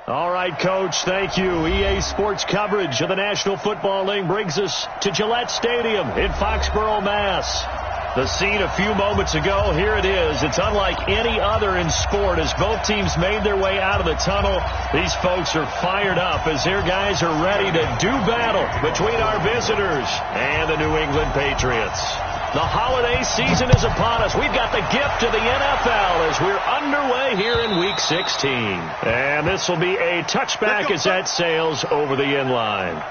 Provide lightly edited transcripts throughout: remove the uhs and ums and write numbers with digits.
All right, Coach, thank you. EA Sports coverage of the National Football League brings us to Gillette Stadium in Foxborough, Mass. The scene a few moments ago, here it is. It's unlike any other in sport as both teams made their way out of the tunnel. These folks are fired up as their guys are ready to do battle between our visitors and the New England Patriots. The holiday season is upon us. We've got the gift of the NFL as we're underway here in Week 16. And this will be a touchback as that sails over the end line.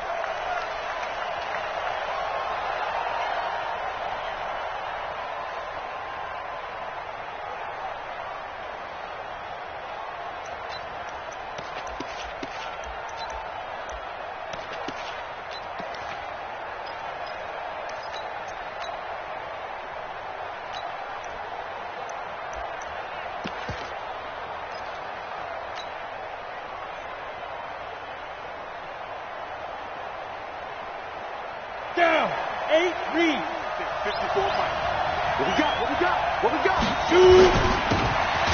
Down. 8, read. 54 Mike. What we got? Shoot.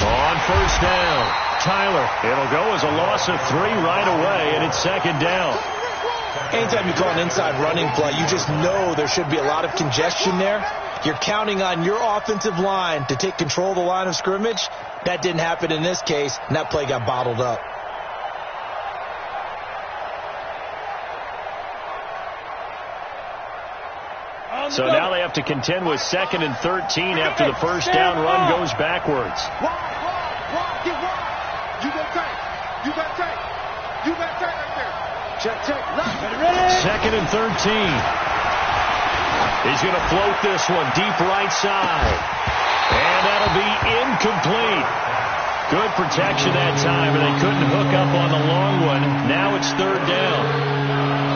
On first down, Tyler. It'll go as a loss of 3 right away, and it's second down. Anytime you call an inside running play, you just know there should be a lot of congestion there. You're counting on your offensive line to take control of the line of scrimmage. That didn't happen in this case, and that play got bottled up. So now they have to contend with 2nd and 13 after the first down run goes backwards. Get wide. You got tape right there. Check. Ready? 2nd and 13. He's going to float this one deep right side. And that'll be incomplete. Good protection that time, and they couldn't hook up on the long one. Now it's 3rd down.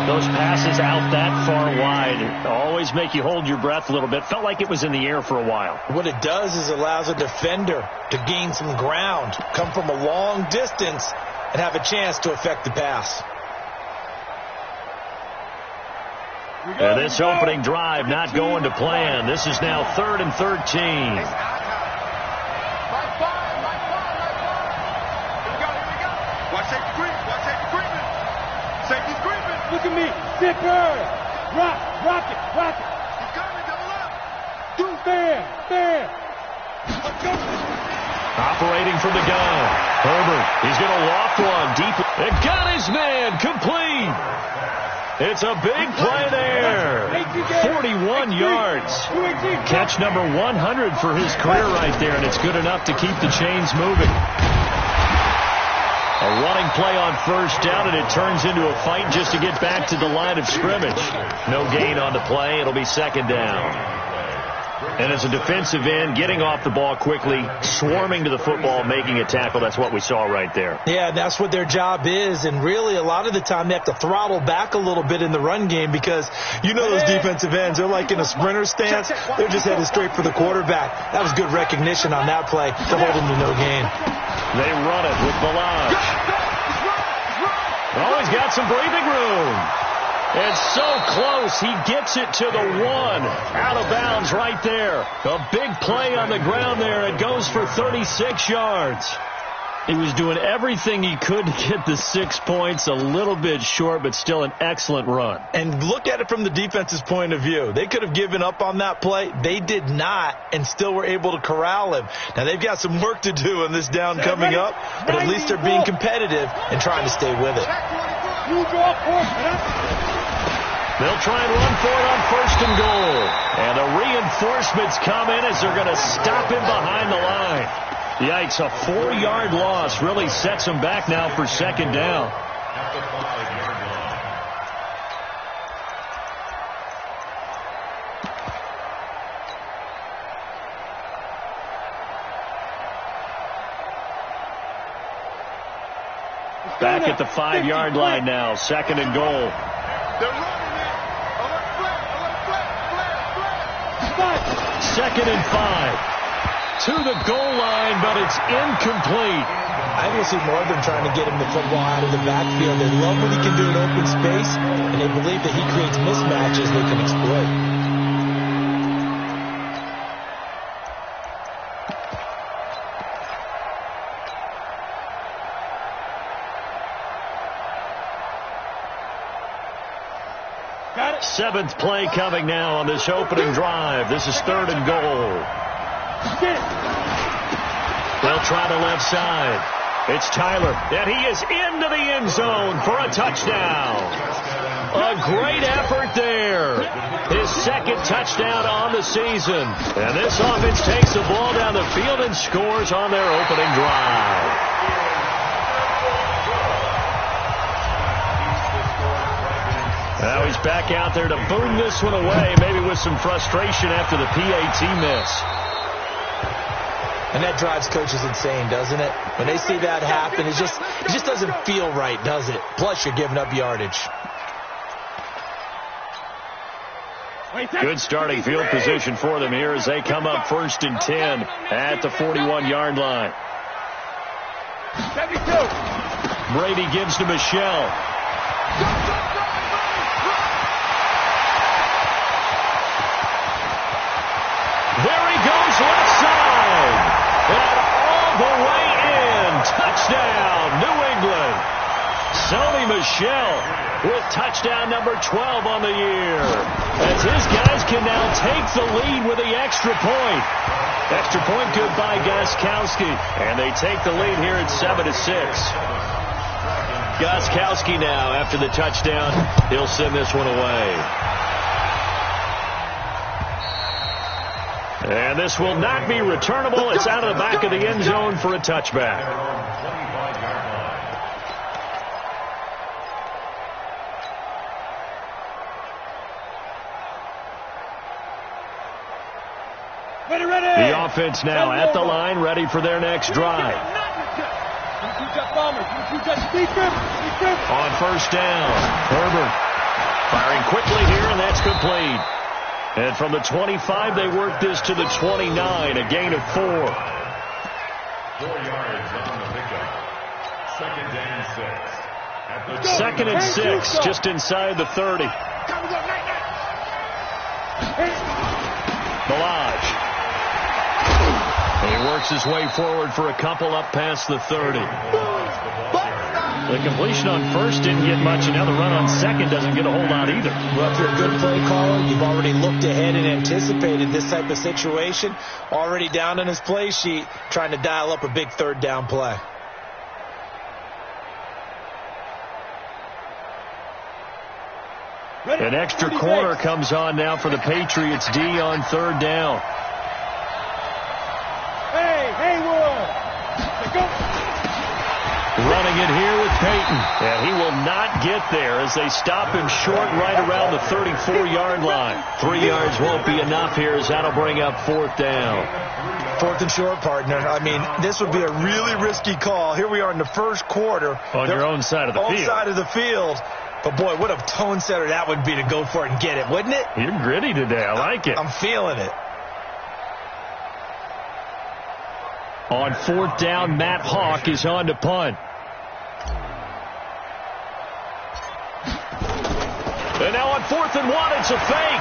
Those passes out that far wide always make you hold your breath a little bit. Felt like it was in the air for a while. What it does is allows a defender to gain some ground, come from a long distance, and have a chance to affect the pass. And this opening drive not going to plan. This is now 3rd and 13. Look at me. Zipper. Rock it. You got me, double up. Do fair. Let's go. Operating from the gun. Herbert, he's going to loft one deep. And got his man complete. It's a big play there. 41 yards. Catch number 100 for his career right there, and it's good enough to keep the chains moving. A running play on first down, and it turns into a fight just to get back to the line of scrimmage. No gain on the play. It'll be 2nd down. And as a defensive end, getting off the ball quickly, swarming to the football, making a tackle, that's what we saw right there. Yeah, that's what their job is, and really a lot of the time they have to throttle back a little bit in the run game because you know those defensive ends, they're like in a sprinter stance. They're just headed straight for the quarterback. That was good recognition on that play to hold him to no gain. They run it with Balaj. Oh, he's got some breathing room. It's so close. He gets it to the 1. Out of bounds right there. A big play on the ground there. It goes for 36 yards. He was doing everything he could to get the 6 points. A little bit short, but still an excellent run. And look at it from the defense's point of view. They could have given up on that play. They did not, and still were able to corral him. Now, they've got some work to do on this down coming up, but at least they're being competitive and trying to stay with it. They'll try and run for it on 1st and goal. And the reinforcements come in as they're going to stop him behind the line. Yikes, a 4-yard loss really sets them back now for 2nd down. Back at the 5-yard line now, 2nd and goal. They're running it. Second and 5. To the goal line, but it's incomplete. I think see more of them trying to get him the football out of the backfield. They love what he can do in open space, and they believe that he creates mismatches they can exploit. Seventh play coming now on this opening drive. This is 3rd and goal. They'll try the left side. It's Tyler, and he is into the end zone for a touchdown. A great effort there. His 2nd touchdown on the season. And this offense takes the ball down the field and scores on their opening drive. Now he's back out there to boom this one away, maybe with some frustration after the PAT miss. And that drives coaches insane, doesn't it? When they see that happen, it just doesn't feel right, does it? Plus, you're giving up yardage. Good starting field position for them here as they come up 1st and 10 at the 41-yard line. 72. Brady gives to Michelle. There he goes, left side. And all the way in. Touchdown, New England. Sony Michel with touchdown number 12 on the year. As his guys can now take the lead with the extra point. Extra point good by Gostkowski. And they take the lead here at 7-6. Gostkowski now, after the touchdown, he'll send this one away. And this will not be returnable. It's out of the back of the end zone for a touchback. The offense now at the line, ready for their next drive. On 1st down, Herbert firing quickly here, and that's complete. And from the 25, they work this to the 29, a gain of 4. 4 yards on the pickup. 2nd and 6. 2nd and 6, just inside the 30. Balaj. He works his way forward for a couple up past the 30. The completion on 1st didn't get much, and now the run on 2nd doesn't get a whole lot either. Well, if you're a good play caller, you've already looked ahead and anticipated this type of situation. Already down on his play sheet, trying to dial up a big 3rd down play. An extra corner comes on now for the Patriots D on 3rd down. Running it here with Peyton. And he will not get there as they stop him short right around the 34-yard line. 3 yards won't be enough here as that'll bring up 4th down. 4th and short, partner. I mean, this would be a really risky call. Here we are in the 1st quarter. On your own side of the field. Own side of the field. But, boy, what a tone setter that would be to go for it and get it, wouldn't it? You're gritty today. I like it. I'm feeling it. On 4th down, Matt Hawk is on to punt. And now on 4th and 1, it's a fake.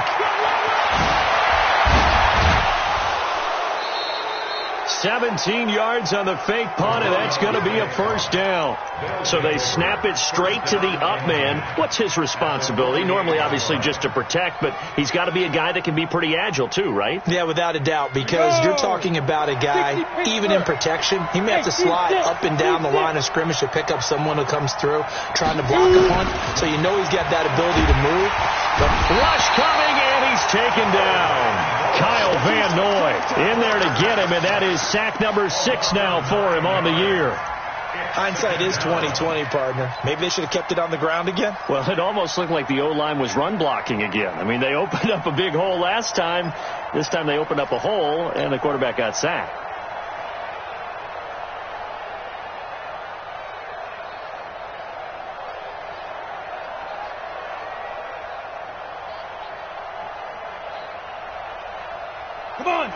17 yards on the fake punt, and that's going to be a 1st down. So they snap it straight to the up man. What's his responsibility? Normally, obviously, just to protect, but he's got to be a guy that can be pretty agile too, right? Yeah, without a doubt, because you're talking about a guy, even in protection, he may have to slide up and down the line of scrimmage to pick up someone who comes through trying to block a punt. So you know he's got that ability to move. The rush coming, and he's taken down. Kyle Van Noy in there to get him, and that is sack number 6 now for him on the year. Hindsight is 20/20, partner. Maybe they should have kept it on the ground again. Well, it almost looked like the O-line was run blocking again. I mean, they opened up a big hole last time. This time they opened up a hole, and the quarterback got sacked.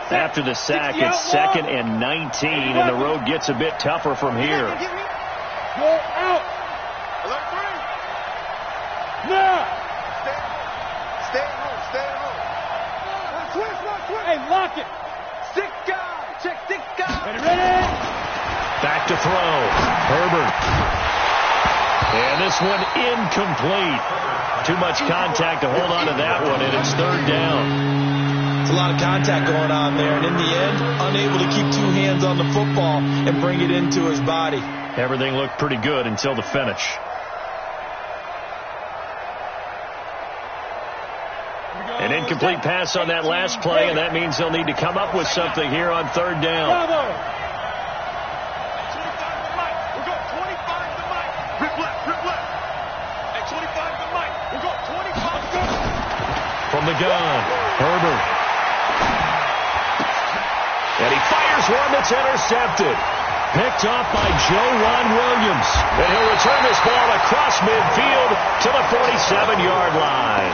After the sack, it's 2nd and 19, and the road gets a bit tougher from here. Go out. Now. Stay at home. Switch. Hey, lock it. 6 guys. Check 6 guys. Ready? Back to throw. Herbert. And this one incomplete. Too much contact to hold on to that one, and it's third down. It's a lot of contact going on there, and in the end, unable to keep two hands on the football and bring it into his body. Everything looked pretty good until the finish. An incomplete pass on that last play, and that means they'll need to come up with something here on third down. From the gun, Herbert. And he fires one that's intercepted. Picked off by Joejuan Williams. And he'll return this ball across midfield to the 47-yard line.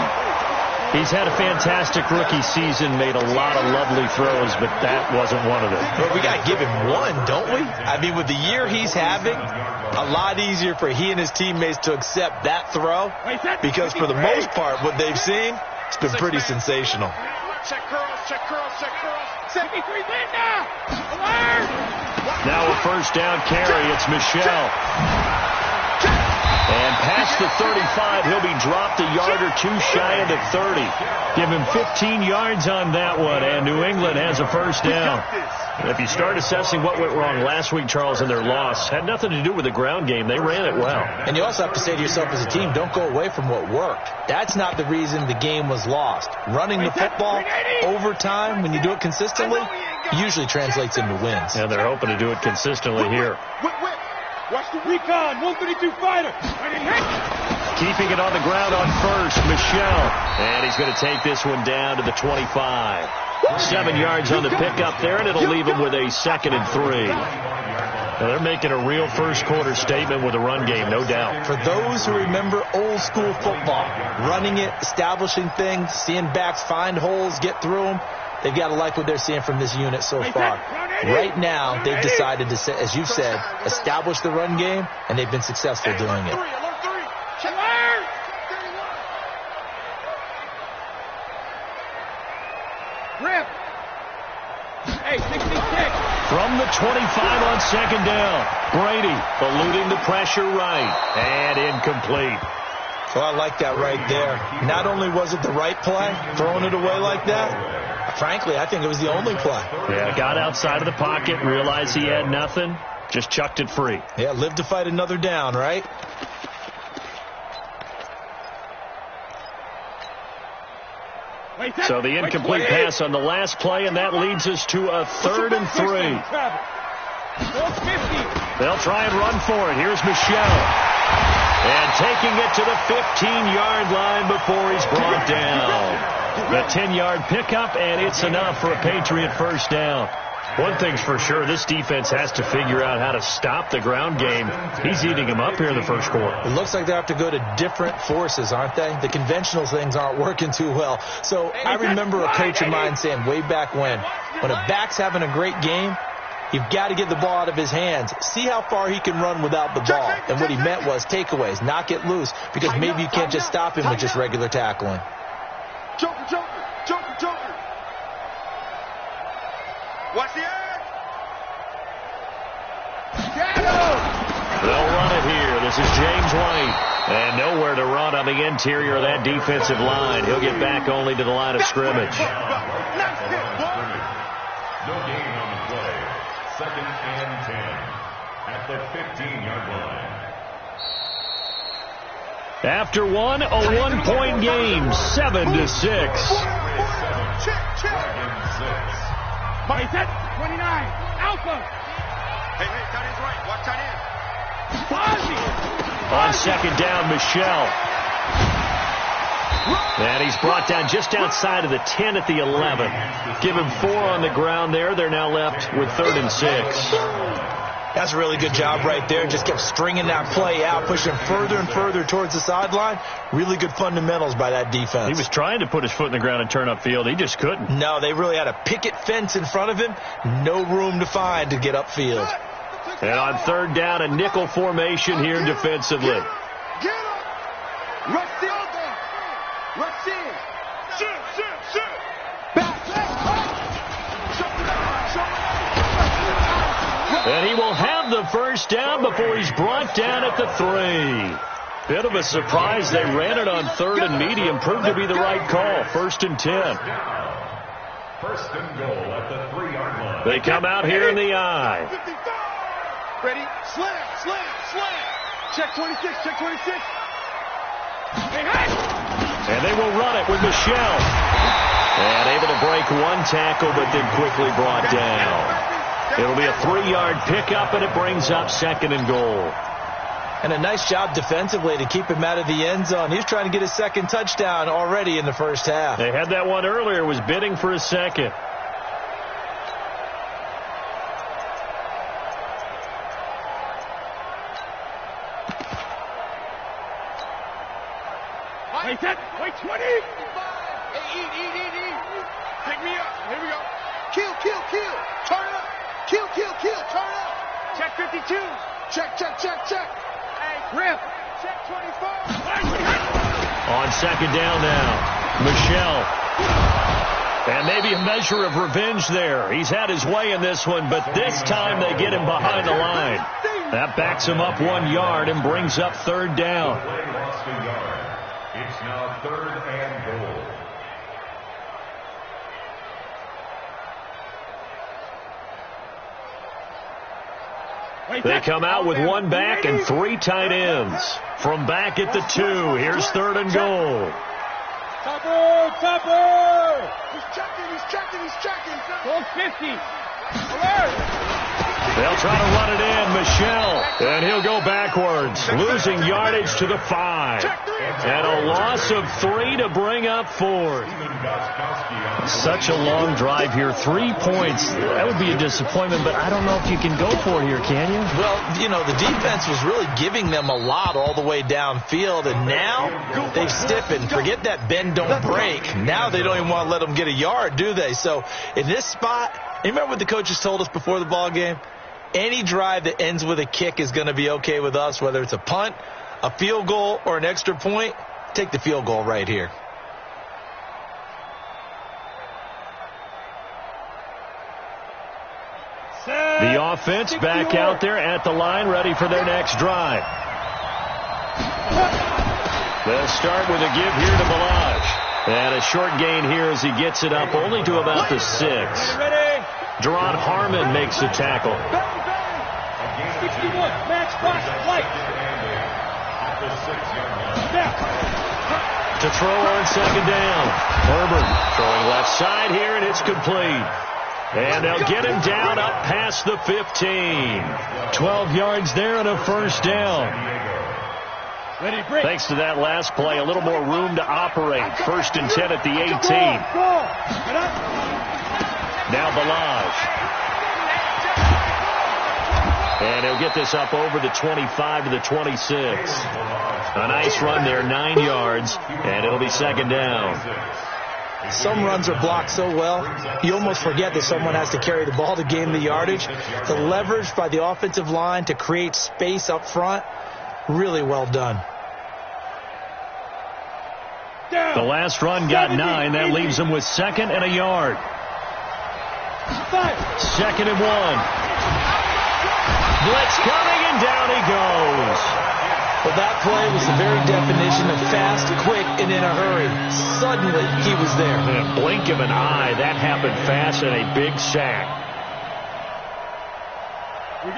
He's had a fantastic rookie season, made a lot of lovely throws, but that wasn't one of them. But we got to give him one, don't we? I mean, with the year he's having, a lot easier for he and his teammates to accept that throw, because for the most part, what they've seen, it's been pretty sensational. Check curls, check curls, check curls. 73 now. Now a first down carry. It's Michel. And past the 35, he'll be dropped a yard or two shy of the 30. Give him 15 yards on that one, and New England has a first down. If you start assessing what went wrong last week, Charles, in their loss, had nothing to do with the ground game. They ran it well. And you also have to say to yourself as a team, don't go away from what worked. That's not the reason the game was lost. Running the football over time, when you do it consistently, usually translates into wins. And they're hoping to do it consistently here. Watch the recon, 132 fighter. Keeping it on the ground on first, Michel. And he's going to take this one down to the 25. 7 yards on the pickup there, and it'll leave him with a 2nd and 3. Now they're making a real first-quarter statement with a run game, no doubt. For those who remember old-school football, running it, establishing things, seeing backs find holes, get through them, they've got to like what they're seeing from this unit so far. Right now, they've decided to, as you said, establish the run game, and they've been successful doing it. Rip. Hey, 66. From the 25 on second down, Brady eluding the pressure right, and incomplete. So I like that right there. Not only was it the right play, throwing it away like that, frankly, I think it was the only play. Yeah, got outside of the pocket, realized he had nothing, just chucked it free. Yeah, live to fight another down, right? So the incomplete pass on the last play, and that leads us to a 3rd and 3. They'll try and run for it. Here's Michel. And taking it to the 15-yard line before he's brought down. The 10-yard pickup, and it's enough for a Patriot first down. One thing's for sure, this defense has to figure out how to stop the ground game. He's eating them up here in the first quarter. It looks like they have to go to different forces, aren't they? The conventional things aren't working too well. So I remember a coach of mine saying way back when a back's having a great game, you've got to get the ball out of his hands. See how far he can run without the ball. And what he meant was takeaways, knock it loose, because maybe you can't just stop him with just regular tackling. Joker, joker, joker, joker. Watch the edge. They'll run it here. This is James White. And nowhere to run on the interior of that defensive line. He'll get back only to the line of scrimmage. No gain on the play. 2nd and 10 at the 15-yard line. After one, a 1-point game, 7-6. Check. Money set, 29. Alpha. Hey, tight end's right. Watch tight end. On second down, Michel. And he's brought down just outside of the 10 at the 11. Give him 4 on the ground there. They're now left with 3rd and 6. That's a really good job right there. Just kept stringing that play out, pushing further and further towards the sideline. Really good fundamentals by that defense. He was trying to put his foot in the ground and turn upfield. He just couldn't. No, they really had a picket fence in front of him. No room to find to get upfield. And on 3rd down, a nickel formation here defensively. Get up. Rush in. Rush in. Shoot. Back. And he will have have the first down before he's brought down at the 3. Bit of a surprise. They ran it on 3rd and medium. Proved to be the right call. 1st and 10. First and goal at the 3-yard line. They come out here in the I. Ready? Slam, slam, slam. Check 26, check 26. And they will run it with Michelle. And able to break one tackle, but then quickly brought down. It'll be a 3-yard pickup, and it brings up 2nd and goal. And a nice job defensively to keep him out of the end zone. He was trying to get his 2nd touchdown already in the first half. They had that one earlier, was bidding for a 2nd. Wait, set. Wait, 20. Hey, eat. Pick me up. Here we go. Kill. Turn up. Kill. Turn up. Check 52. Check. Hey, grip. Check 24. On 2nd down now, Michelle. And maybe a measure of revenge there. He's had his way in this one, but this time they get him behind the line. That backs him up 1 yard and brings up 3rd down. Play lost a yard. It's now 3rd and goal. They come out with 1 back and 3 tight ends. From back at the 2, here's 3rd and goal. Topper. He's checking. Goal 50. Alert. They'll try to run it in, Michelle, and he'll go backwards, losing yardage to the 5. And a loss of 3 to bring up 4th. Such a long drive here, 3 points. That would be a disappointment, but I don't know if you can go for it here, can you? Well, you know, the defense was really giving them a lot all the way downfield, and now they've stiffened. Forget that bend, don't break. Now they don't even want to let them get a yard, do they? So in this spot, you remember what the coaches told us before the ball game? Any drive that ends with a kick is going to be okay with us, whether it's a punt, a field goal, or an extra point. Take the field goal right here. The offense back out there at the line, ready for their next drive. They'll start with a give here to Balaj. And a short gain here as he gets it up only to about the 6. Jerron Harmon makes the tackle. 61. Max box. Light. To throw on 2nd down. Herbert throwing left side here, and it's complete. And they'll get him down up past the 15. 12 yards there and a 1st down. Thanks to that last play, a little more room to operate. 1st and 10 at the 18. Now Balaj. And he'll get this up over the 25 to the 26. A nice run there, 9 yards, and it'll be 2nd down. Some runs are blocked so well, you almost forget that someone has to carry the ball to gain the yardage. The leverage by the offensive line to create space up front, really well done. The last run got 9. That leaves him with 2nd and a yard. 2nd and 1. Blitz coming, and down he goes. Well, that play was the very definition of fast, quick, and in a hurry. Suddenly, he was there. In a blink of an eye, that happened fast, and a big sack.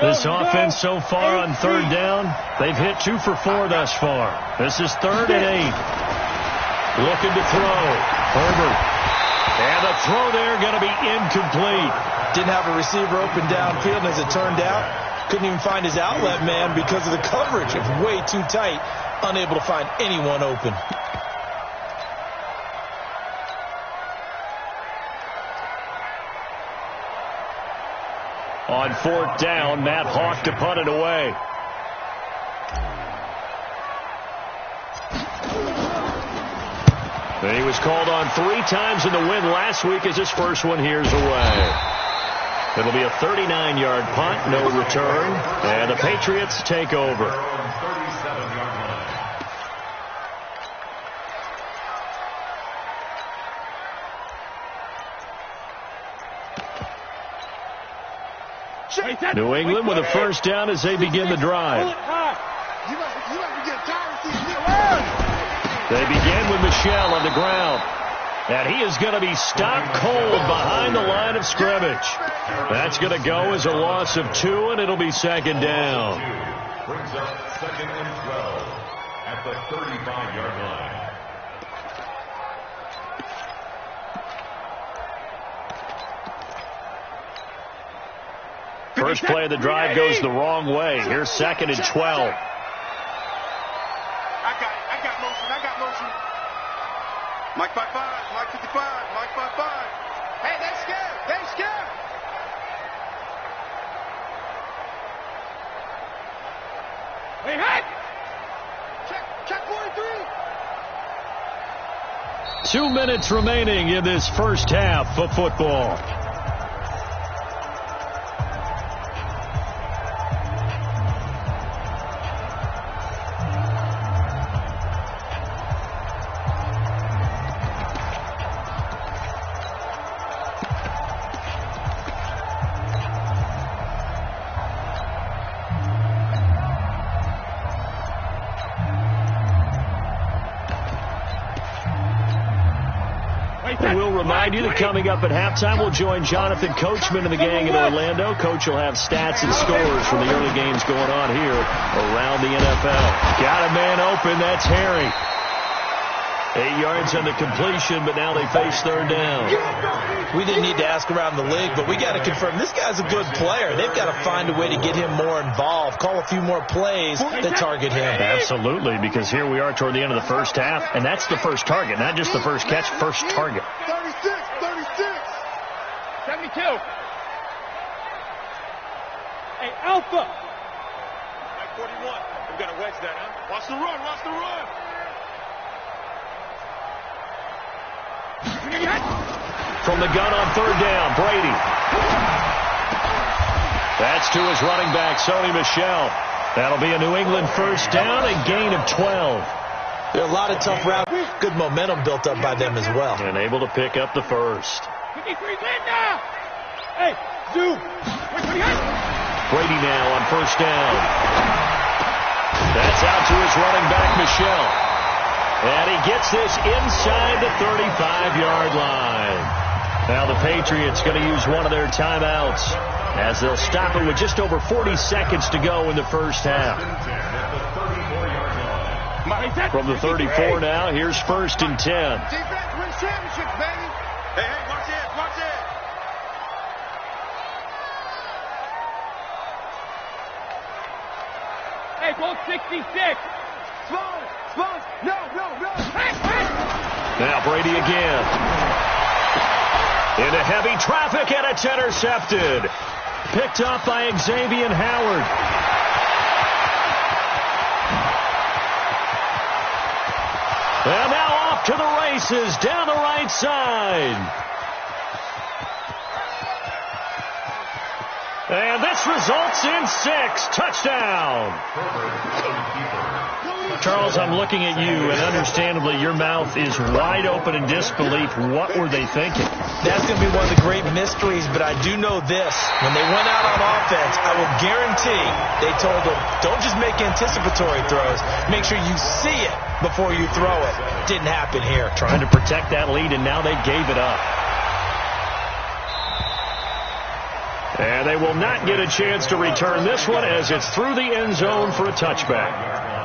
This offense so far on 3rd down, they've hit 2 for 4 thus far. This is 3rd and 8. Looking to throw. Herbert. And the throw there going to be incomplete. Didn't have a receiver open downfield, and as it turned out, couldn't even find his outlet man because of the coverage. It was way too tight, unable to find anyone open. On 4th down, Matt Hawk to punt it away. And he was called on 3 times in the win last week as his first one here's away. It'll be a 39-yard punt, no return, and the Patriots take over. New England with a first down as they begin the drive. They begin with Michel on the ground. And he is going to be stopped cold behind the line of scrimmage. That's going to go as a loss of 2, and it'll be second down. Brings up second and 12 at the 35-yard line. First play of the drive goes the wrong way. Here's second and 12. I got motion. Mike 5-5, Mike 55, Mike 5-5. Hey, they scared. Hey, hot! Check 43. 2 minutes remaining in this first half of football. We'll remind you that coming up at halftime, we'll join Jonathan Coachman and the gang in Orlando. Coach will have stats and scores from the early games going on here around the NFL. Got a man open. That's Harry. 8 yards on the completion, but now they face third down. We didn't need to ask around the league, but we got to confirm this guy's a good player. They've got to find a way to get him more involved, call a few more plays that target him. Absolutely, because here we are toward the end of the first half, and that's the first target, not just the first catch, first target. 36. 72. Hey, Alpha. Mike 41. We got to wedge that, huh? Watch the run. From the gun on third down, Brady. That's to his running back, Sony Michel. That'll be a New England first down, a gain of 12. There are a lot of tough routes. Good momentum built up by them as well. And able to pick up the first. 53, Linda! Hey, zoom. Brady now on first down. That's out to his running back, Michel. And he gets this inside the 35-yard line. Now the Patriots going to use one of their timeouts as they'll stop it with just over 40 seconds to go in the first half. From the 34 now, here's first and 10. Defense wins championships, baby. Hey, watch it. Hey, goal 66. Slow. No. Now Brady again. Into heavy traffic, and it's intercepted. Picked up by Xavier Howard. And now off to the races down the right side. And this results in 6. Touchdown. Charles, I'm looking at you, and understandably your mouth is wide open in disbelief. What were they thinking? That's going to be one of the great mysteries, but I do know this. When they went out on offense, I will guarantee they told them, don't just make anticipatory throws. Make sure you see it before you throw it. Didn't happen here. Trying to protect that lead, and now they gave it up. And they will not get a chance to return this one as it's through the end zone for a touchback.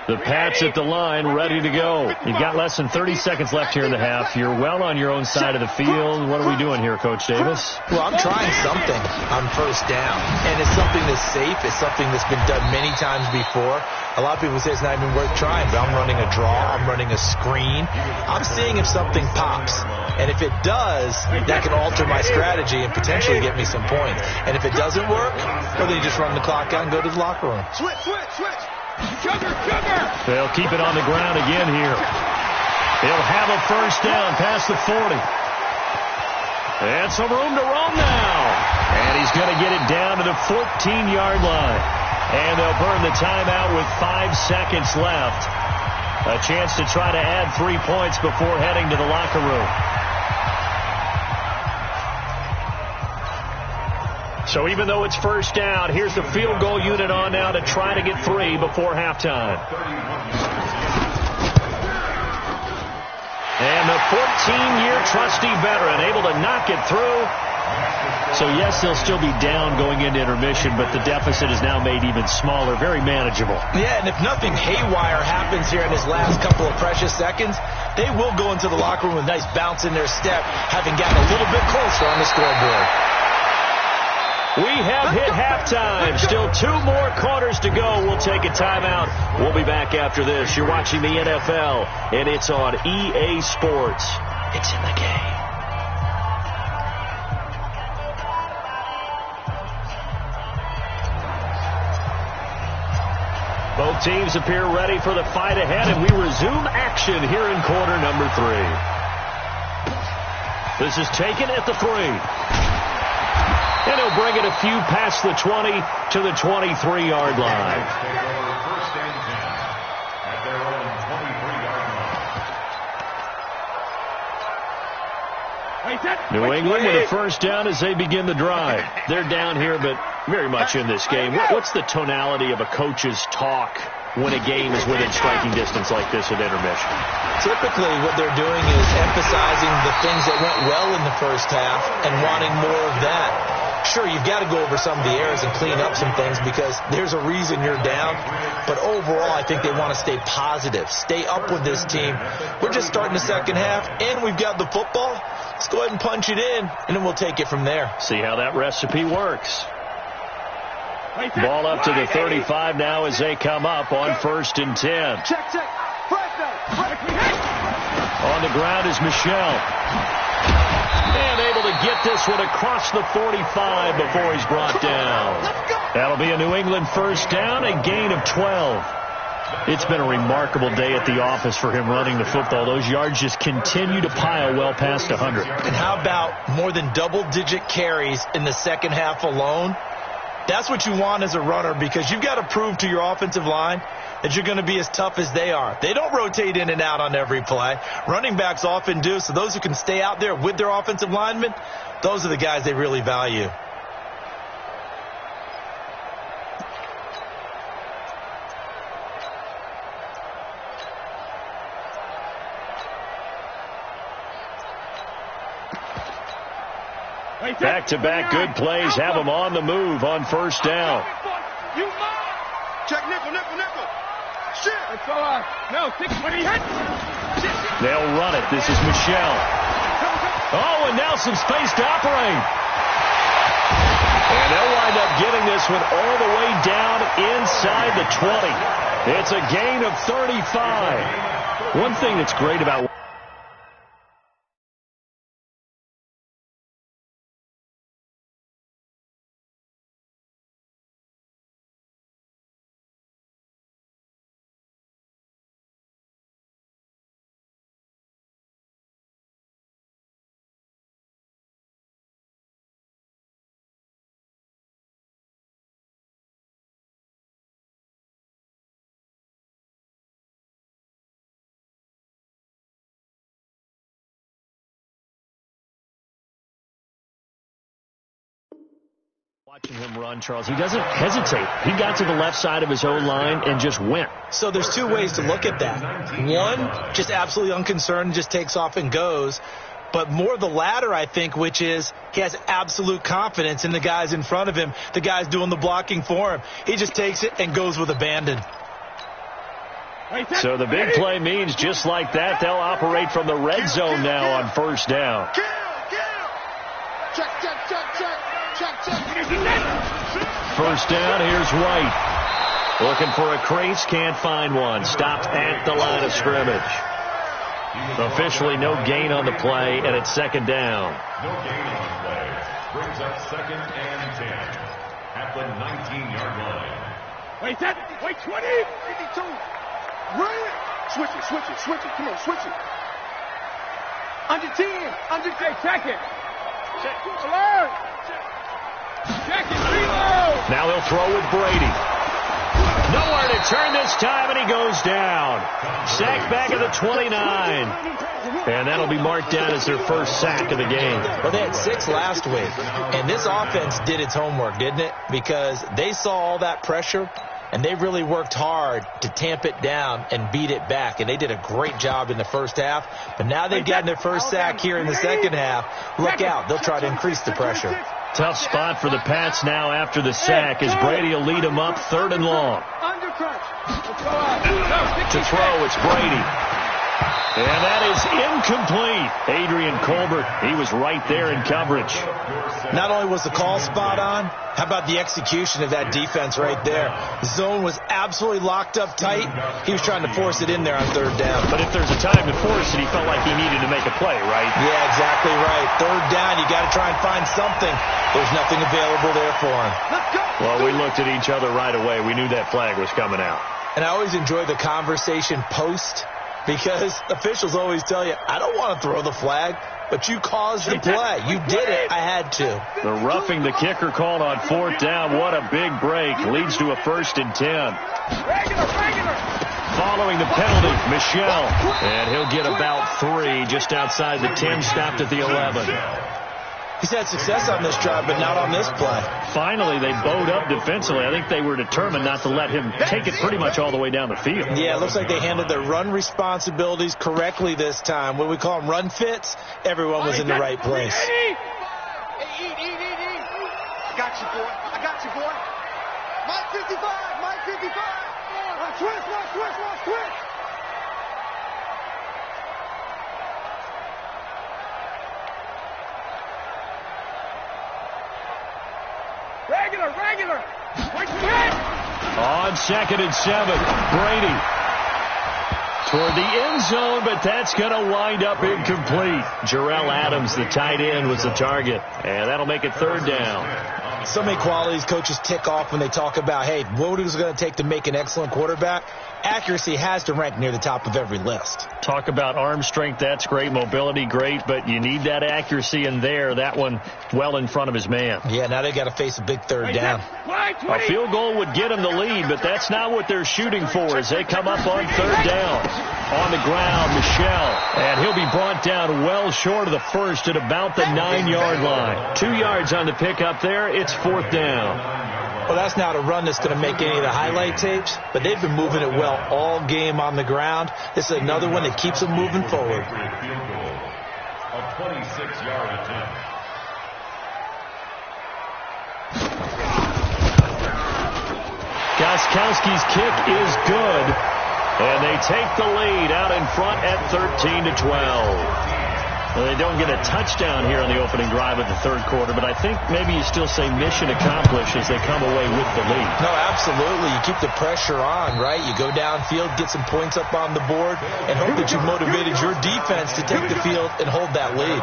The Pats at the line, ready to go. You've got less than 30 seconds left here in the half. You're well on your own side of the field. What are we doing here, Coach Davis? Well, I'm trying something on first down, and it's something that's safe. It's something that's been done many times before. A lot of people say it's not even worth trying, but I'm running a draw. I'm running a screen. I'm seeing if something pops. And if it does, that can alter my strategy and potentially get me some points. And if it doesn't work, well, then you just run the clock out and go to the locker room. Switch. Sugar. They'll keep it on the ground again here. He'll have a first down past the 40. And some room to roam now. And he's going to get it down to the 14-yard line. And they'll burn the timeout with 5 seconds left. A chance to try to add 3 points before heading to the locker room. So even though it's first down, here's the field goal unit on now to try to get 3 before halftime. And the 14-year trusty veteran able to knock it through. So, yes, they'll still be down going into intermission, but the deficit is now made even smaller, very manageable. Yeah, and if nothing haywire happens here in his last couple of precious seconds, they will go into the locker room with a nice bounce in their step, having gotten a little bit closer on the scoreboard. We have hit halftime. Still 2 more quarters to go. We'll take a timeout. We'll be back after this. You're watching the NFL, and it's on EA Sports. It's in the game. Both teams appear ready for the fight ahead, and we resume action here in quarter number 3. This is taken at the 3. And he'll bring it a few past the 20 to the 23-yard line. First and 10 at their own 23-yard line. New England with a first down as they begin the drive. They're down here, but very much in this game. What's the tonality of a coach's talk when a game is within striking distance like this at intermission? Typically, what they're doing is emphasizing the things that went well in the first half and wanting more of that. Sure, you've got to go over some of the errors and clean up some things because there's a reason you're down. But overall, I think they want to stay positive, stay up with this team. We're just starting the second half, and we've got the football. Let's go ahead and punch it in, and then we'll take it from there. See how that recipe works. Ball up to the 35 now as they come up on first and 10. Check. On the ground is Michel. And able to get this one across the 45 before he's brought down. That'll be a New England first down, a gain of 12. It's been a remarkable day at the office for him running the football. Those yards just continue to pile well past 100. And how about more than double-digit carries in the second half alone? That's what you want as a runner because you've got to prove to your offensive line that you're going to be as tough as they are. They don't rotate in and out on every play. Running backs often do, so those who can stay out there with their offensive linemen, those are the guys they really value. Back-to-back good plays have them on the move on first down. Check nickel. Shit. It's all right. No, 6 when he hits. They'll run it. This is Michel. Oh, and now some space to operate. And they'll wind up getting this one all the way down inside the 20. It's a gain of 35. One thing that's great about watching him run, Charles, he doesn't hesitate. He got to the left side of his own line and just went. So there's 2 ways to look at that. One, just absolutely unconcerned, just takes off and goes. But more the latter, I think, which is he has absolute confidence in the guys in front of him, the guys doing the blocking for him. He just takes it and goes with abandon. So the big play means just like that, they'll operate from the red zone now on first down. Check. First down, here's White. Looking for a crease, can't find one. Stopped at the line of scrimmage. Officially no gain on the play, and it's second down. No gain on the play. Brings up second and 10 at the 19-yard line. Wait, 20. 52. Run it. Switch it. Come on, switch it. Under 10. Hey, check it. Alert. Check it. Reload. Now he'll throw with Brady. Nowhere to turn this time, and he goes down. Sack back at the 29. And that'll be marked down as their first sack of the game. Well, they had 6 last week, and this offense did its homework, didn't it? Because they saw all that pressure, and they really worked hard to tamp it down and beat it back. And they did a great job in the first half. But now they've gotten their first sack here in the second half. Look out. They'll try to increase the pressure. Tough spot for the Pats now after the sack as Brady will lead them up 3rd and long. To throw, it's Brady. And that is incomplete. Adrian Colbert, he was right there in coverage. Not only was the call spot on, how about the execution of that defense right there? The zone was absolutely locked up tight. He was trying to force it in there on 3rd down. But if there's a time to force it, he felt like he needed to make a play, right? Yeah, exactly right. 3rd down, you got to try and find something. There's nothing available there for him. Well, we looked at each other right away. We knew that flag was coming out. And I always enjoy the conversation post, because officials always tell you, I don't want to throw the flag, but you caused the play. You did it. I had to. The roughing the kicker called on 4th down. What a big break. Leads to a 1st and 10. Following the penalty, Michel. And he'll get about 3 just outside the 10, stopped at the 11. He's had success on this drive, but not on this play. Finally, they bowed up defensively. I think they were determined not to let him take it pretty much all the way down the field. Yeah, it looks like they handled their run responsibilities correctly this time. What we call them run fits, everyone was in the right place. Hey, eat. I got you, boy. Mike 55. Watch twist. Regular. On 2nd and 7, Brady toward the end zone, but that's going to wind up incomplete. Jarrell Adams, the tight end, was the target, and that'll make it 3rd down. So many qualities coaches tick off when they talk about, hey, what is it going to take to make an excellent quarterback? Accuracy has to rank near the top of every list. Talk about arm strength, that's great. Mobility, great, but you need that accuracy in there. That one well in front of his man. Yeah, now they got to face a big 3rd down. A field goal would get them the lead, but that's not what they're shooting for as they come up on 3rd down. On the ground, Michel, and he'll be brought down well short of the 1st at about the 9-yard line. 2 yards on the pickup there. It's 4th down. Well, that's not a run that's going to make any of the highlight tapes, but they've been moving it well all game on the ground. This is another one that keeps them moving forward. A 26-yard attempt. Gostkowski's kick is good, and they take the lead out in front at 13-12. Well, they don't get a touchdown here on the opening drive of the 3rd quarter, but I think maybe you still say mission accomplished as they come away with the lead. No, absolutely. You keep the pressure on, right? You go downfield, get some points up on the board, and hope that you motivated your defense to take the field and hold that lead.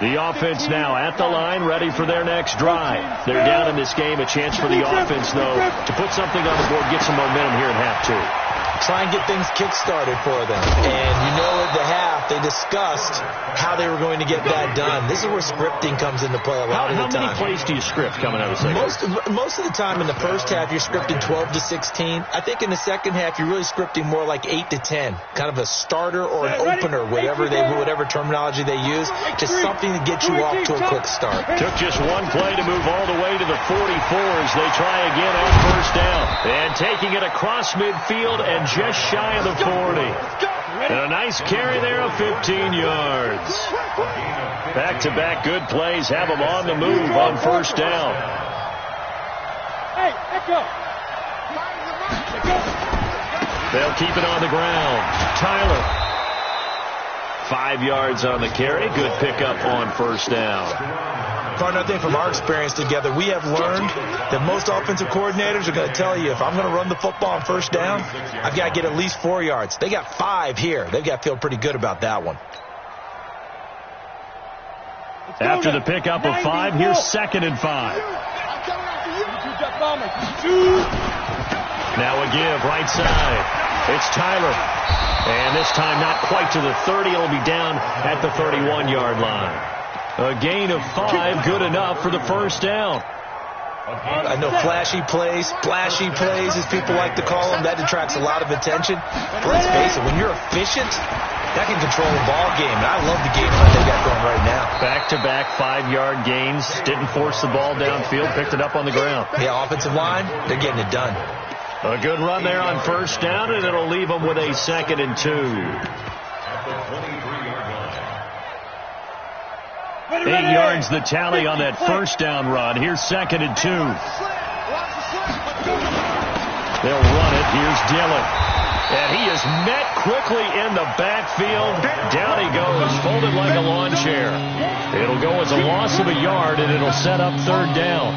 The offense now at the line, ready for their next drive. They're down in this game. A chance for the offense, though, to put something on the board, get some momentum here in half 2. Try and get things kick-started for them. And you know at the half, they discussed how they were going to get that done. This is where scripting comes into play a lot of the time. How many plays do you script coming out of the second? Most of the time in the first half, you're scripting 12 to 16. I think in the second half, you're really scripting more like 8 to 10. Kind of a starter or an opener, whatever terminology they use. Just something to get you off to a quick start. Took just one play to move all the way to the 44 as they try again on 1st down. And taking it across midfield and just shy of the 40. And a nice carry there of 15 yards. Back-to-back good plays have them on the move on 1st down. Hey, let's go. They'll keep it on the ground. Tyler. 5 yards on the carry. Good pickup on 1st down. Partner, I think from our experience together, we have learned that most offensive coordinators are going to tell you, if I'm going to run the football on 1st down, I've got to get at least 4 yards. They got 5 here. They've got to feel pretty good about that one. After the pickup of 5, here's 2nd and 5. Now a give, right side. It's Tyler. And this time not quite to the 30. It'll be down at the 31-yard line. A gain of 5, good enough for the first down. I know flashy plays, splashy plays, as people like to call them, that attracts a lot of attention. But let's face it, when you're efficient, that can control a ball game. And I love the game that they got going right now. Back-to-back 5-yard gains. Didn't force the ball downfield. Picked it up on the ground. Yeah, offensive line, they're getting it done. A good run there on first down, and it'll leave them with a 2nd and 2. At the 23-yard line. 8 yards the tally on that first down run. Here's 2nd and 2. They'll run it. Here's Dillon. And he is met quickly in the backfield. Down he goes, folded like a lawn chair. It'll go as a loss of a yard, and it'll set up 3rd down.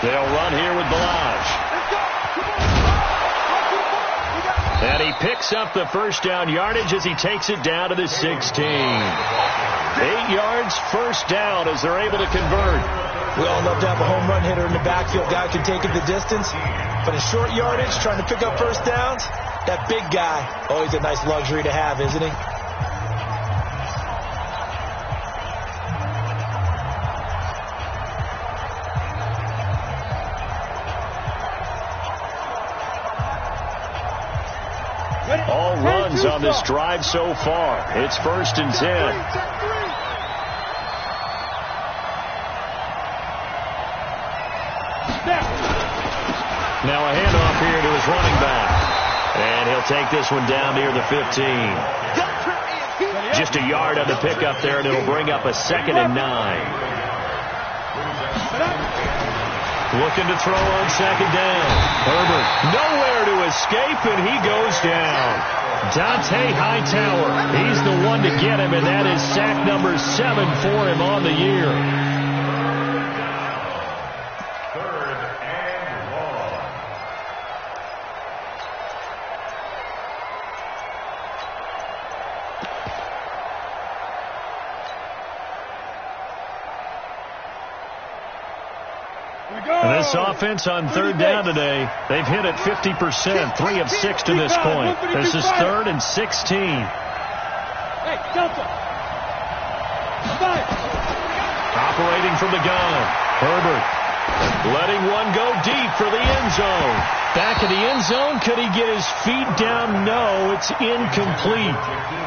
They'll run here with Balaj. And he picks up the first down yardage as he takes it down to the 16. 8 yards, first down as they're able to convert. We all love to have a home run hitter in the backfield. Guy can take it the distance. But in short yardage, trying to pick up first downs, that big guy, always a nice luxury to have, isn't he? All runs on this drive so far. It's 1st and 10. Now a handoff here to his running back. And he'll take this one down near the 15. Just a yard on the pickup there, and it'll bring up a 2nd and 9. Looking to throw on 2nd down. Herbert nowhere to escape, and he goes down. Dante Hightower, he's the one to get him, and that is sack number 7 for him on the year. 3rd and long. And this offense on 3rd down today, they've hit it 50%, 3 of 6 to this point. This is 3rd and 16. Hey, Delta. Operating from the gun, Herbert letting one go deep for the end zone. Back in the end zone, could he get his feet down? No, it's incomplete.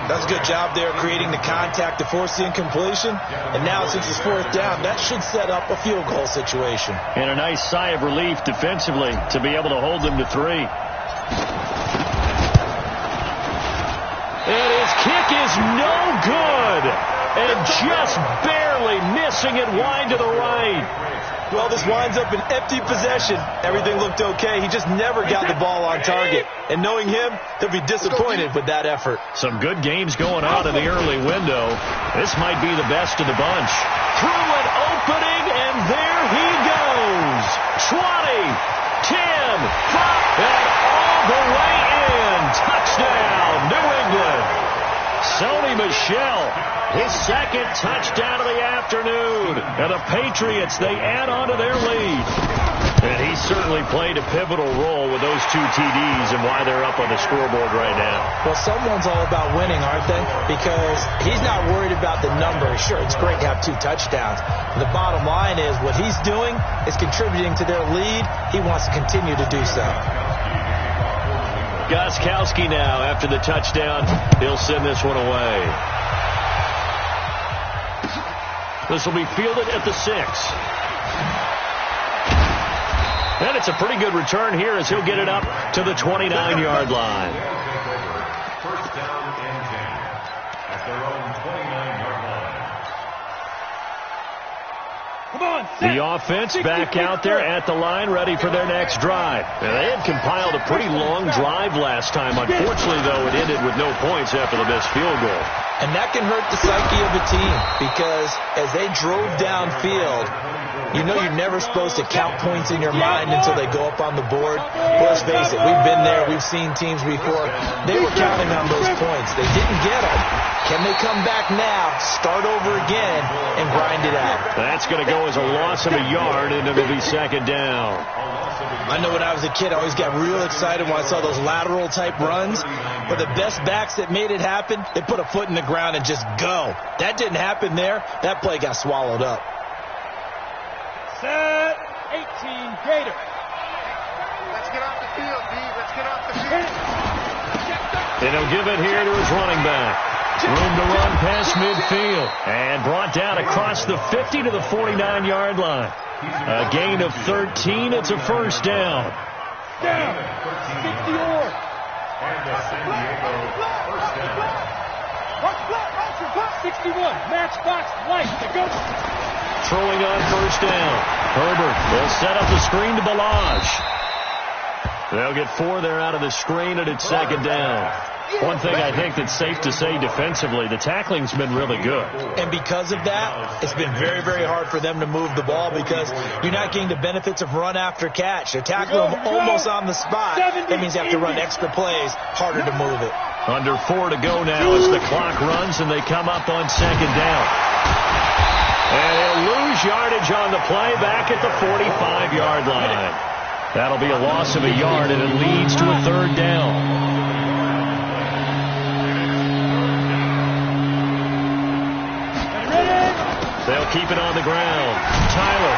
That's a good job there creating the contact to force the incompletion. And now since it's 4th down, that should set up a field goal situation. And a nice sigh of relief defensively to be able to hold them to 3. And his kick is no good. And just barely missing it wide to the right. Well, this winds up an empty possession. Everything looked okay. He just never got the ball on target. And knowing him, he'll be disappointed with that effort. Some good games going on in the early window. This might be the best of the bunch. Through an opening, and there he goes. 20, 10, 5, and all the way in. Touchdown, New England. Sony Michel, his 2nd touchdown of the afternoon. And the Patriots, they add on to their lead. And he certainly played a pivotal role with those 2 TDs and why they're up on the scoreboard right now. Well, someone's all about winning, aren't they? Because he's not worried about the number. Sure, it's great to have 2 touchdowns. The bottom line is what he's doing is contributing to their lead. He wants to continue to do so. Gostkowski now, after the touchdown, he'll send this one away. This will be fielded at the 6. And it's a pretty good return here as he'll get it up to the 29-yard line. First down and 10 at their own 29-yard line. Come on, The offense back out there at the line, ready for their next drive. Now, they had compiled a pretty long drive last time. Unfortunately, though, it ended with no points after the missed field goal. And that can hurt the psyche of a team because as they drove downfield, you know you're never supposed to count points in your mind until they go up on the board. Let's face it, we've been there. We've seen teams before. They were counting on those points. They didn't get them. Can they come back now, start over again, and grind it out? That's going to go as a loss of a yard, and it'll be second down. I know when I was a kid, I always got real excited when I saw those lateral-type runs. But the best backs that made it happen, they put a foot in the ground and just go. That didn't happen there. That play got swallowed up. Set 18 Gator. Let's get off the field, D. Let's get off the field. And he'll give it here to his running back. Room to run past midfield. And brought down across the 50 to the 49-yard line. A gain of 13. It's a first down. Down. 60 or. And the San Diego first down. 61. Matchbox light. To go. Throwing on first down. Herbert will set up the screen to Balazs. They'll get 4 there out of the screen, and it's second down. One thing I think that's safe to say defensively, the tackling's been really good. And because of that, it's been very, very hard for them to move the ball because you're not getting the benefits of run after catch. They're tackling them almost on the spot. That means you have to run extra plays, harder to move it. Under 4 to go now as the clock runs, and they come up on second down. And he'll lose yardage on the play back at the 45-yard line. That'll be a loss of a yard, and it leads to a third down. They'll keep it on the ground. Tyler.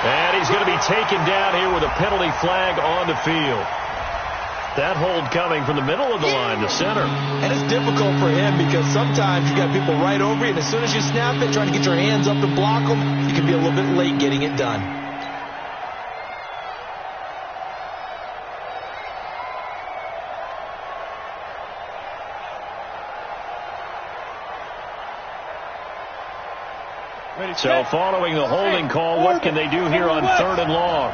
And he's going to be taken down here with a penalty flag on the field. That hold coming from the middle of the line, the center. And it's difficult for him because sometimes you got people right over you, and as soon as you snap it, trying to get your hands up and block them, you can be a little bit late getting it done. So following the holding call, what can they do here on third and long?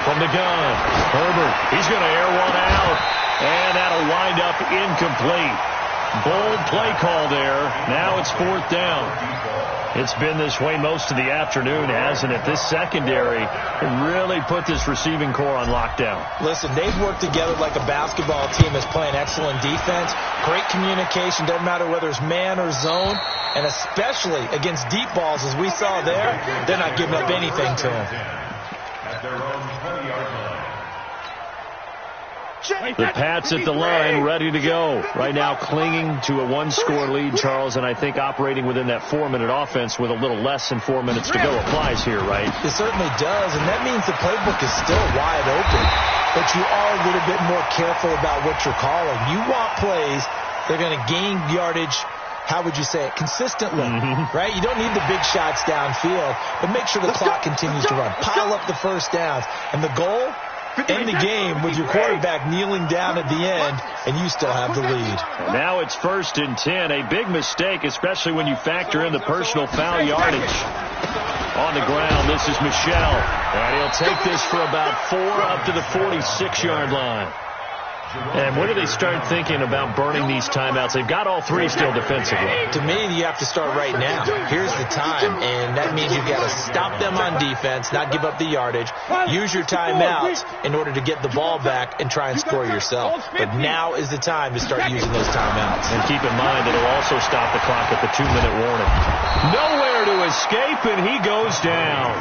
From the gun, Herbert, he's going to air one out, and that'll wind up incomplete. Bold play call there. Now it's fourth down. It's been this way most of the afternoon, hasn't it? This secondary really put this receiving core on lockdown. Listen, they've worked together like a basketball team that's playing excellent defense. Great communication, doesn't matter whether it's man or zone. And especially against deep balls, as we saw there, they're not giving up anything to them. At their own 20-yard line. The Pats at the line, ready to go. Right now clinging to a one-score lead, Charles, and I think operating within that 4-minute offense with a little less than 4 minutes to go applies here, right? It certainly does, and that means the playbook is still wide open. But you are a little bit more careful about what you're calling. You want plays that are going to gain yardage, how would you say it, consistently, right? You don't need the big shots downfield, but make sure the clock continues to run. Pile up the first downs. And the goal? End the game with your quarterback kneeling down at the end, and you still have the lead. And now it's 1st and 10. A big mistake, especially when you factor in the personal foul yardage. On the ground, this is Michel. And he'll take this for about 4 up to the 46-yard line. And when do they start thinking about burning these timeouts? They've got all 3 still defensively. To me, you have to start right now. Here's the time, and that means you've got to stop them on defense, not give up the yardage, use your timeouts in order to get the ball back and try and score yourself. But now is the time to start using those timeouts. And keep in mind, it'll also stop the clock at the 2-minute warning. Nowhere to escape, and he goes down.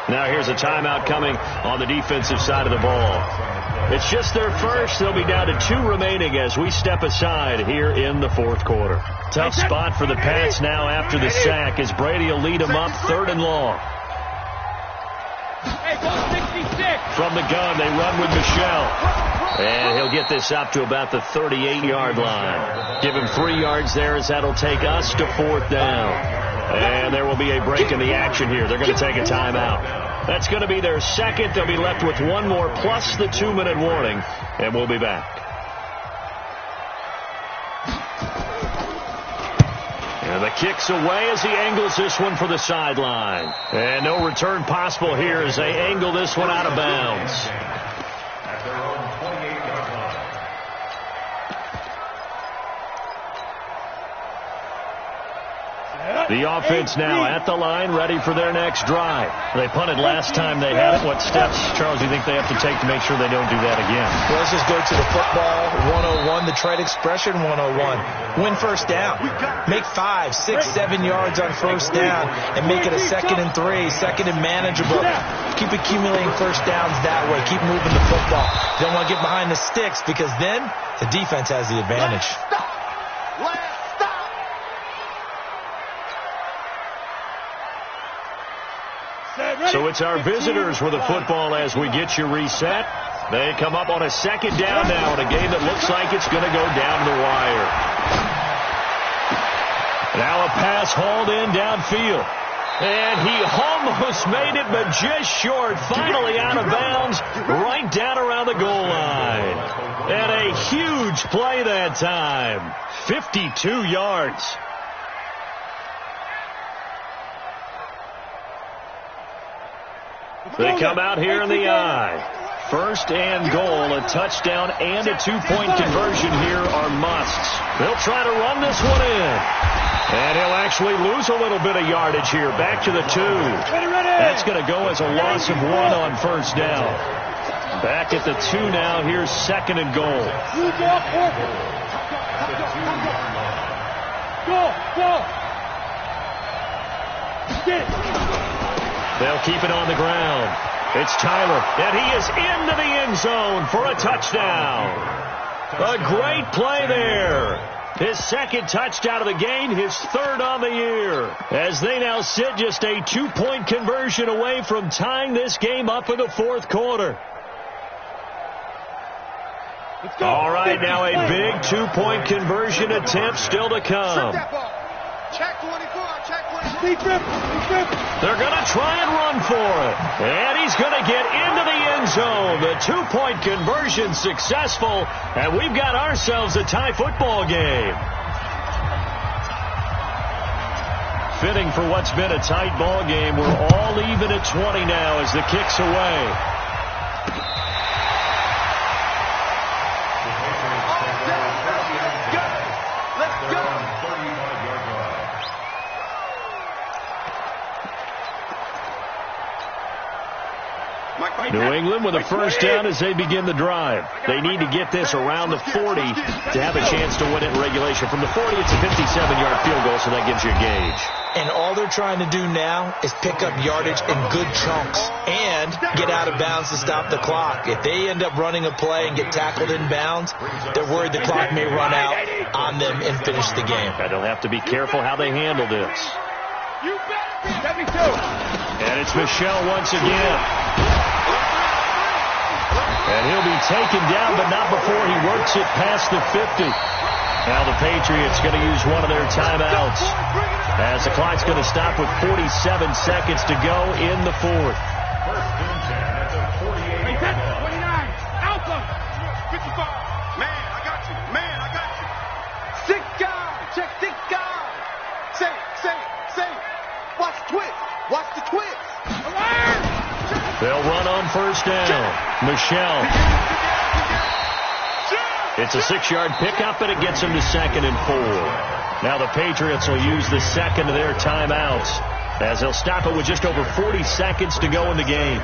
Now here's a timeout coming on the defensive side of the ball. It's just their first. They'll be down to 2 remaining as we step aside here in the fourth quarter. Tough spot for the Pats now after the sack as Brady will lead them up 3rd and long. From the gun, they run with Michel. And he'll get this up to about the 38-yard line. Give him 3 yards there as that'll take us to 4th down. And there will be a break in the action here. They're going to take a timeout. That's going to be their second. They'll be left with 1 more plus the 2-minute warning. And we'll be back. And the kick's away as he angles this one for the sideline. And no return possible here as they angle this one out of bounds. At their own 28-yard line. The offense now at the line, ready for their next drive. They punted last time they had it. What steps, Charles, do you think they have to take to make sure they don't do that again? Well, let's just go to the football 101, the trade expression 101. Win first down. Make 5, 6, 7 yards on first down and make it a 2nd and 3, 2nd and manageable. Keep accumulating first downs that way. Keep moving the football. You don't want to get behind the sticks because then the defense has the advantage. So it's our visitors with the football as we get you reset. They come up on a 2nd down now in a game that looks like it's going to go down the wire. Now a pass hauled in downfield. And he almost made it, but just short. Finally out of bounds, right down around the goal line. And a huge play that time. 52 yards. They come out here in the I. 1st and goal, a touchdown and a 2-point conversion here are musts. They'll try to run this one in. And he'll actually lose a little bit of yardage here. Back to the 2. That's going to go as a loss of 1 on first down. Back at the 2 now. Here's 2nd and goal. They'll keep it on the ground. It's Tyler, and he is into the end zone for a touchdown. A great play there. His 2nd touchdown of the game, his 3rd on the year. As they now sit just a 2-point conversion away from tying this game up in the 4th quarter. All right, now a big 2-point conversion attempt still to come. Check 24, check 24. They're going to try and run for it. And he's going to get into the end zone. The 2-point conversion successful. And we've got ourselves a tie football game. Fitting for what's been a tight ball game. We're all even at 20 now as the kick's away. New England with a first down as they begin the drive. They need to get this around the 40 to have a chance to win it in regulation. From the 40, it's a 57-yard field goal, so that gives you a gauge. And all they're trying to do now is pick up yardage in good chunks and get out of bounds to stop the clock. If they end up running a play and get tackled in bounds, they're worried the clock may run out on them and finish the game. They'll have to be careful how they handle this. And it's Michel once again. And he'll be taken down, but not before he works it past the 50. Now the Patriots going to use one of their timeouts as the clock's going to stop with 47 seconds to go in the 4th. 29. Alpha. 55. Man, I got you. Man, I got you. 6 guys. Check 6 guys. Say. Watch the twist. Watch the twist. They'll run on first down. Michel. It's a 6-yard pickup, and it gets them to 2nd and 4. Now the Patriots will use the 2nd of their timeouts as they'll stop it with just over 40 seconds to go in the game.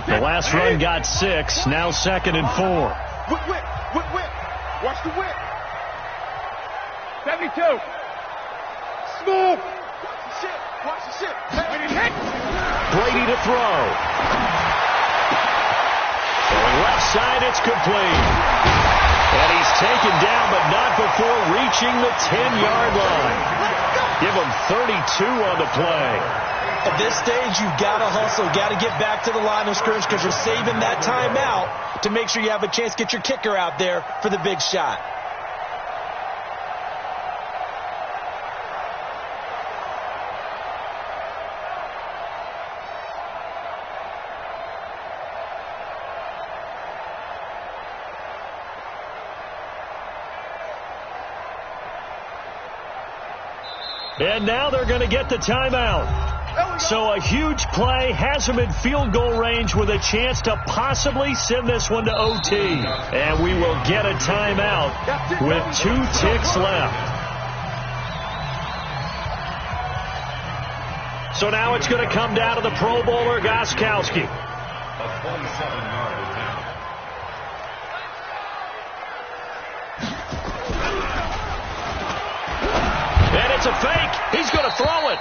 The last run got 6. Now 2nd and 4. Whip. Watch the whip. 72. Smooth. Watch the shit. Brady to throw. Going left side, it's complete. And he's taken down, but not before reaching the 10-yard line. Give him 32 on the play. At this stage, you've got to hustle, got to get back to the line of scrimmage because you're saving that timeout to make sure you have a chance to get your kicker out there for the big shot. And now they're going to get the timeout. So a huge play has him in field goal range with a chance to possibly send this one to OT. And we will get a timeout with 2 ticks left. So now it's going to come down to the Pro Bowler, Gostkowski. A 27-yard attempt. And it's a fake. He's going to throw it.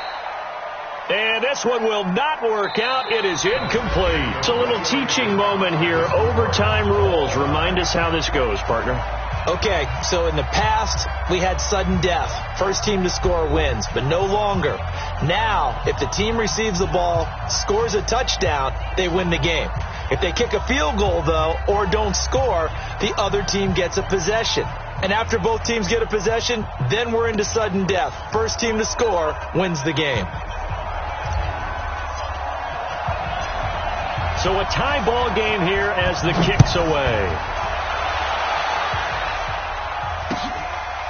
And this one will not work out. It is incomplete. It's a little teaching moment here. Overtime rules. Remind us how this goes, partner. Okay, so in the past, we had sudden death. First team to score wins, but no longer. Now, if the team receives the ball, scores a touchdown, they win the game. If they kick a field goal, though, or don't score, the other team gets a possession. And after both teams get a possession, then we're into sudden death. First team to score wins the game. So a tie ball game here as the kick's away.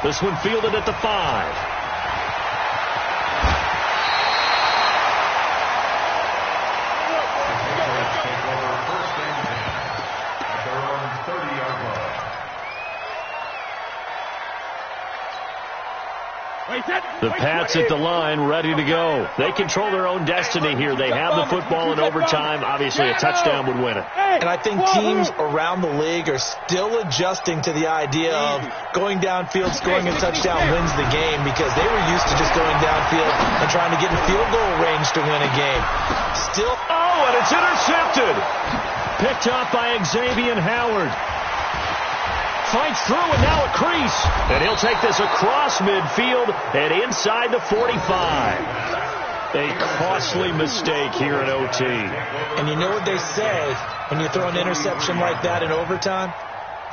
This one fielded at the 5. The Pats at the line, ready to go. They control their own destiny here. They have the football in overtime. Obviously, a touchdown would win it. And I think teams around the league are still adjusting to the idea of going downfield, scoring a touchdown wins the game, because they were used to just going downfield and trying to get in field goal range to win a game. Still. Oh, and it's intercepted. Picked up by Xavier Howard. Fights through, and now a crease. And he'll take this across midfield and inside the 45. A costly mistake here at OT. And you know what they say, when you throw an interception like that in overtime,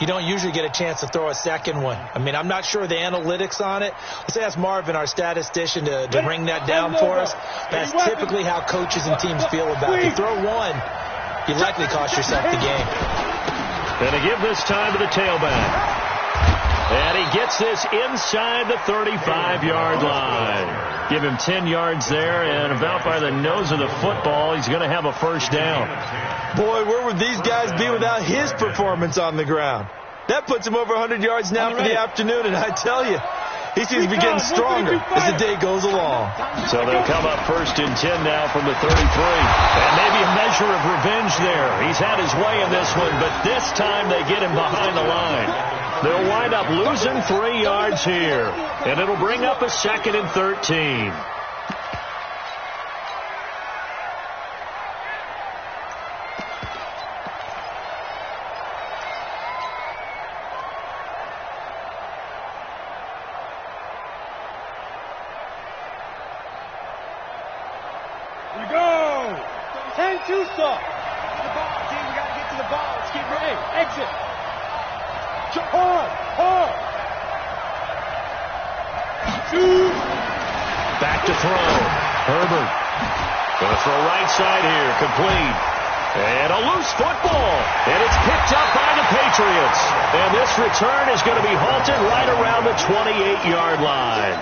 you don't usually get a chance to throw a second one. I mean, I'm not sure of the analytics on it. Let's ask Marvin, our statistician, to bring that down for us. That's typically how coaches and teams feel about it. If you throw one, you likely cost yourself the game. And to give this time to the tailback. And he gets this inside the 35-yard line. Give him 10 yards there, and about by the nose of the football, he's going to have a first down. Boy, where would these guys be without his performance on the ground? That puts him over 100 yards now for the afternoon, and I tell you, he seems to be getting stronger as the day goes along. So they'll come up 1st and 10 now from the 33. And maybe a measure of revenge there. He's had his way in this one, but this time they get him behind the line. They'll wind up losing 3 yards here. And it'll bring up a 2nd and 13. Back to throw. Herbert. Going to throw right side here. Complete. And a loose football. And it's picked up by the Patriots. And this return is going to be halted right around the 28-yard line.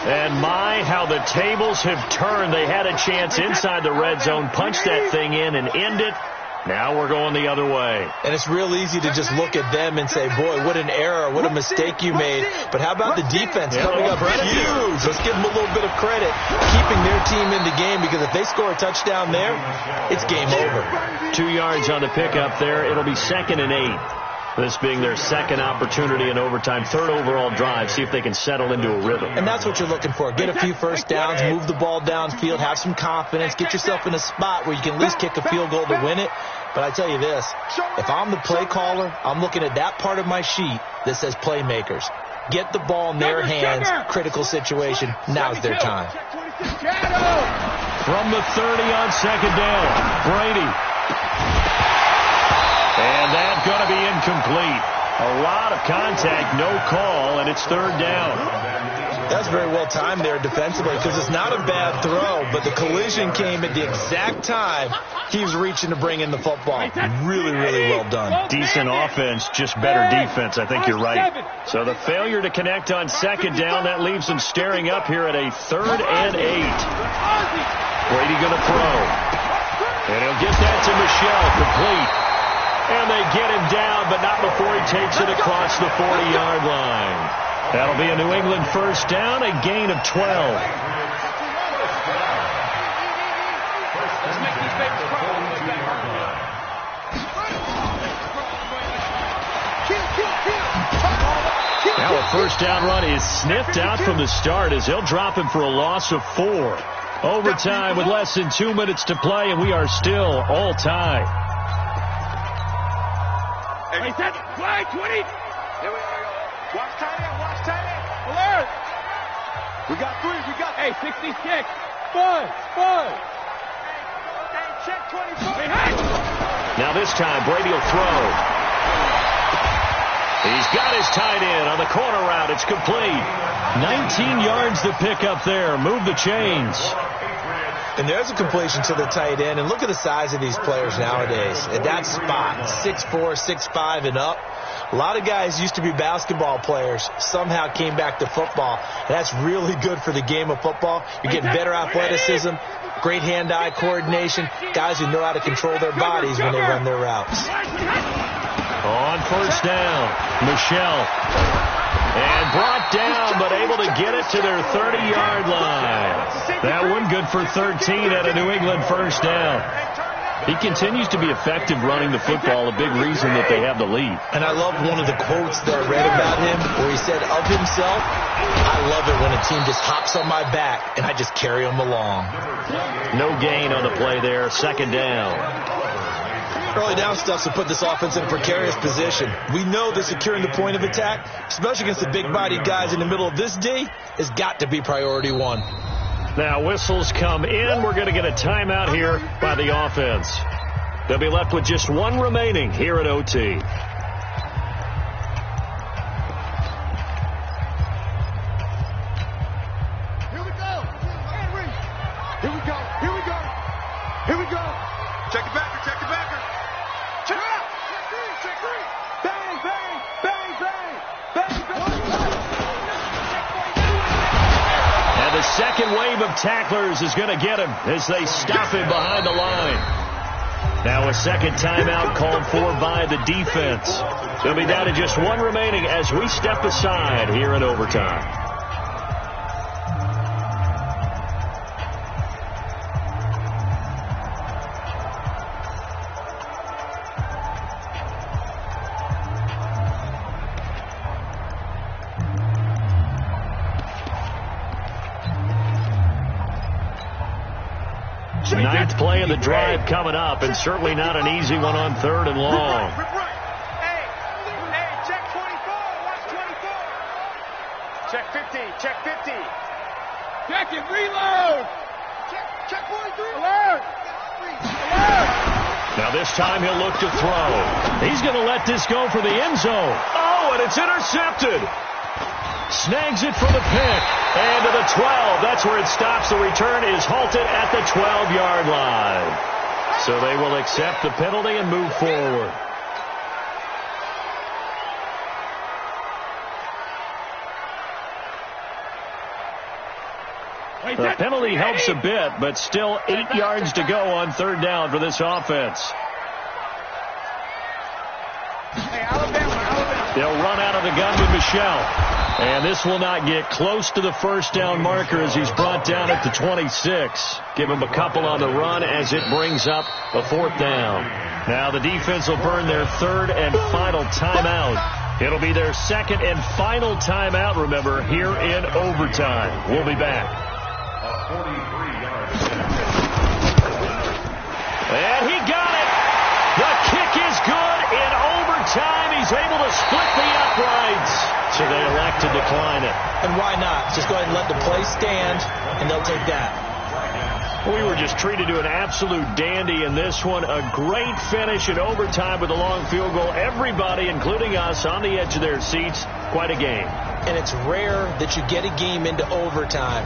And my, how the tables have turned. They had a chance inside the red zone, punch that thing in and end it. Now we're going the other way. And it's real easy to just look at them and say, boy, what an error, what a mistake you made. But how about the defense coming up huge? Let's give them a little bit of credit, keeping their team in the game, because if they score a touchdown there, it's game over. 2 yards on the pickup there. It'll be 2nd and 8. This being their second opportunity in overtime, 3rd overall drive. See if they can settle into a rhythm. And that's what you're looking for. Get a few first downs, move the ball downfield, have some confidence, get yourself in a spot where you can at least kick a field goal to win it. But I tell you this, if I'm the play caller, I'm looking at that part of my sheet that says playmakers. Get the ball in their hands, critical situation. Now's their time. From the 30 on 2nd down, Brady. And that's going to be incomplete. A lot of contact, no call, and it's third down. That's very well timed there defensively because it's not a bad throw, but the collision came at the exact time he was reaching to bring in the football. Really, really well done. Decent offense, just better defense. I think you're right. So the failure to connect on second down, that leaves them staring up here at a 3rd and 8. Brady going to throw. And he'll get that to Michel, complete. And they get him down, but not before he takes it across the 40-yard line. That'll be a New England first down, a gain of 12. Now a first down run is sniffed out from the start as they'll drop him for a loss of 4. Overtime with less than 2 minutes to play, and we are still all tied. Hey, set, flag, 20. Here we go. Watch tight end, watch tight end. Alert. We got 3, we got. Hey, 66. Bud. Hey, check 24. Hey, hey. Now this time, Brady will throw. He's got his tight end on the corner route. It's complete. 19 yards to pick up there. Move the chains. And there's a completion to the tight end. And look at the size of these players nowadays. At that spot, 6'4", 6'5", and up. A lot of guys used to be basketball players, somehow came back to football. That's really good for the game of football. You're getting better athleticism, great hand-eye coordination, guys who know how to control their bodies when they run their routes. On first down, Michel. And brought down, but able to get it to their 30-yard line. That one good for 13 at a New England first down. He continues to be effective running the football, a big reason that they have the lead. And I love one of the quotes that I read about him where he said of himself, I love it when a team just hops on my back and I just carry them along. No gain on the play there, second down. Early down stuff to put this offense in a precarious position. We know that securing the point of attack, especially against the big-bodied guys in the middle of this D, has got to be priority 1. Now whistles come in. We're going to get a timeout here by the offense. They'll be left with just one remaining here at OT. Here we go. Here we go. Here we go. Here we go. Check it backer. Check it backer. Check it out. Check 3. Bang, bang, bang, bang. Bang, bang. And the second wave of tacklers is going to get him as they stop him behind the line. Now a second timeout called for by the defense. They'll be down to just one remaining as we step aside here in overtime. Ninth play of the drive coming up, and certainly not an easy one on 3rd and long. Hey, check 24. Watch 24. Check 50. Check 50. Check it, reload. Check 43. Alert. Alert. Now this time he'll look to throw. He's going to let this go for the end zone. Oh, and it's intercepted. Snags it for the pick. And to the 12. That's where it stops. The return is halted at the 12-yard line. So they will accept the penalty and move forward. The penalty helps a bit, but still 8 yards to go on 3rd down for this offense. Hey, Alabama. They'll run out of the gun with Michel. And this will not get close to the first down marker as he's brought down at the 26. Give him a couple on the run as it brings up a 4th down. Now the defense will burn their 3rd and final timeout. It'll be their 2nd and final timeout, remember, here in overtime. We'll be back. And he got it. The kick is good in overtime. He's able to split the uprights. So they elect to decline it. And why not? Just go ahead and let the play stand, and they'll take that. We were just treated to an absolute dandy in this one. A great finish in overtime with a long field goal. Everybody, including us, on the edge of their seats. Quite a game. And it's rare that you get a game into overtime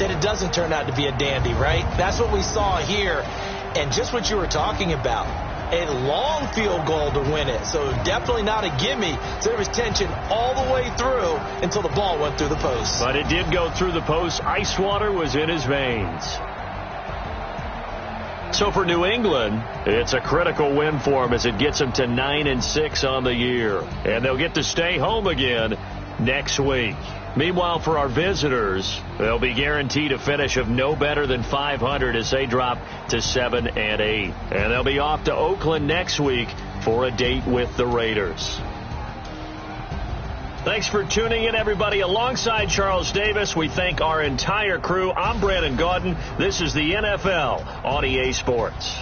that it doesn't turn out to be a dandy, right? That's what we saw here. And just what you were talking about, a long field goal to win it. So definitely not a gimme. So there was tension all the way through until the ball went through the post. But it did go through the post. Ice water was in his veins. So for New England, it's a critical win for them as it gets them to 9-6 on the year. And they'll get to stay home again next week. Meanwhile, for our visitors, they'll be guaranteed a finish of no better than 500 as they drop to 7-8. And they'll be off to Oakland next week for a date with the Raiders. Thanks for tuning in, everybody. Alongside Charles Davis, we thank our entire crew. I'm Brandon Gaudin. This is the NFL on EA Sports.